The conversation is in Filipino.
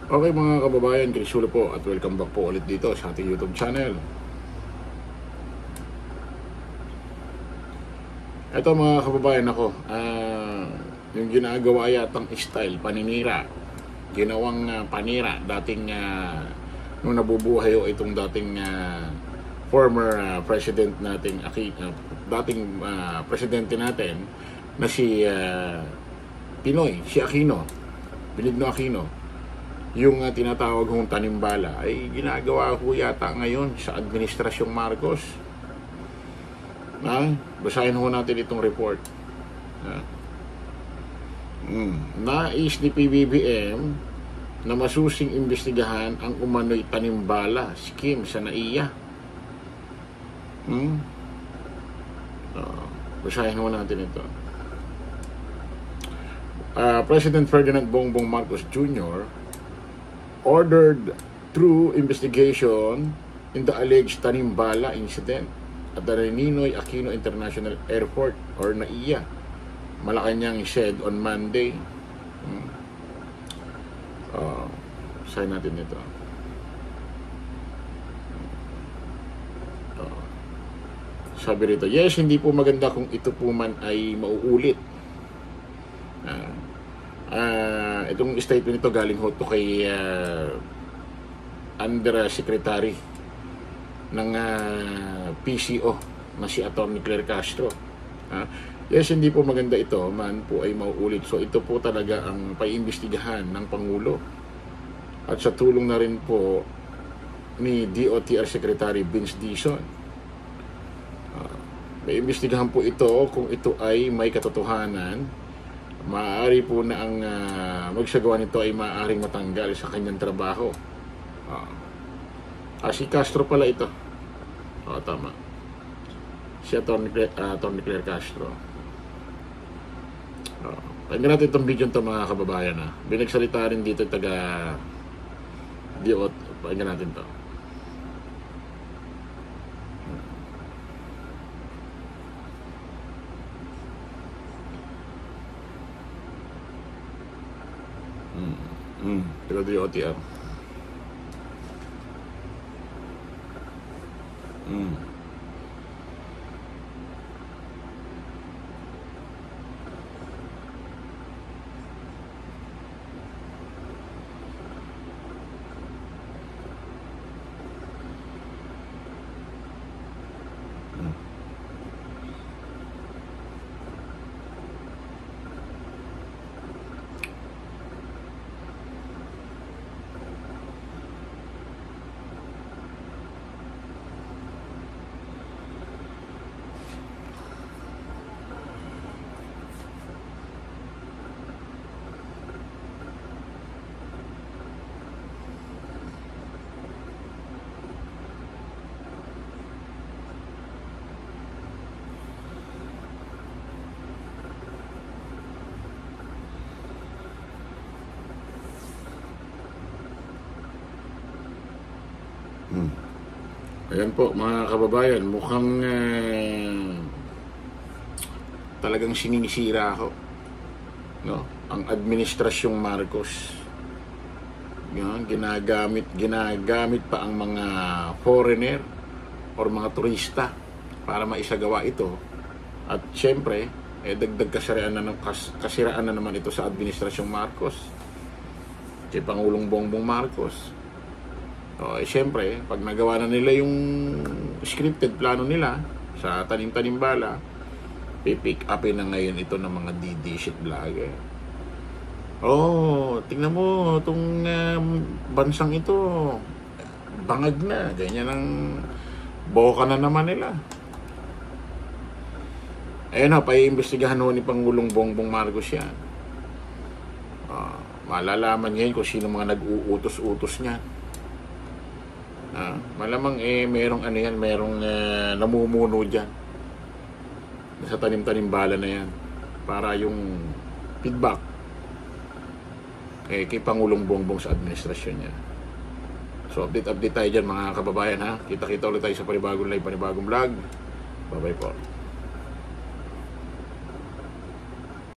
Okay mga kababayan, Chris Hulo po at welcome back po ulit dito sa ating YouTube channel. Ito mga kababayan ako, yung ginagawa yatang style, paninira, ginawang panira, dating nung nabubuhay o itong dating former president nating, dating presidente natin na si Pinoy, si Aquino, Benigno Aquino. Yung tinatawag hong tanimbala ay ginagawa ko yata ngayon sa Administrasyong Marcos. Basahin ho natin itong report. Nais ni PBBM na masusing imbestigahan ang umano'y tanimbala scheme sa NAIA. Basahin ho natin ito. President Ferdinand Bongbong Marcos Jr. ordered through investigation in the alleged tanimbala incident at the Ninoy Aquino International Airport or NAIA, Malacanang, said on Monday. Sayin natin ito. Sabi rito, yes, hindi po maganda kung ito po man ay mauulit. Itong statement nito galing ho to kay Undersecretary ng PCO na si Atty. Claire Castro. Yes, hindi po maganda ito man po ay mauulit. So ito po talaga ang paiimbestigahan ng Pangulo at sa tulong na rin po ni DOTR Secretary Vince Dizon. Paiimbestigahan po ito kung ito ay may katotohanan. Maaari po na ang magsagawa nito ay maaaring matanggal sa kanyang trabaho. Si Castro pala ito. Tama. Si Atty. Claire Castro. Pakinggan natin itong video ito mga kababayan. Binagsalita rin dito taga Diot. Pakinggan natin ito. Pero di OTR. Ayan po mga kababayan, mukhang talagang sinisira ako, no? Ang Administrasyong Marcos. Yan, ginagamit pa ang mga foreigner or mga turista para maisagawa ito. At syempre, dagdag kasiraan na naman ito sa Administrasyong Marcos. Si Pangulong Bongbong Marcos. Siyempre, pag nagawa na nila yung scripted plano nila sa tanim-tanimbala, pipick upin na ngayon ito ng mga DD shit vlogger. Tingnan mo, itong bansang ito, bangag na, ganyan ang boka na naman nila. Ayun paiimbestigahan ho ni Pangulong Bongbong Marcos yan. Malalaman ngayon kung sino mga nag-uutos-utos niyan. Malamang merong merong namumuno dyan sa tanim-tanimbala na yan para yung feedback kay Pangulong Bongbong sa administrasyon niya. So update tayo dyan mga kababayan. Kita-kita ulit tayo sa panibagong live, panibagong vlog. Bye bye po.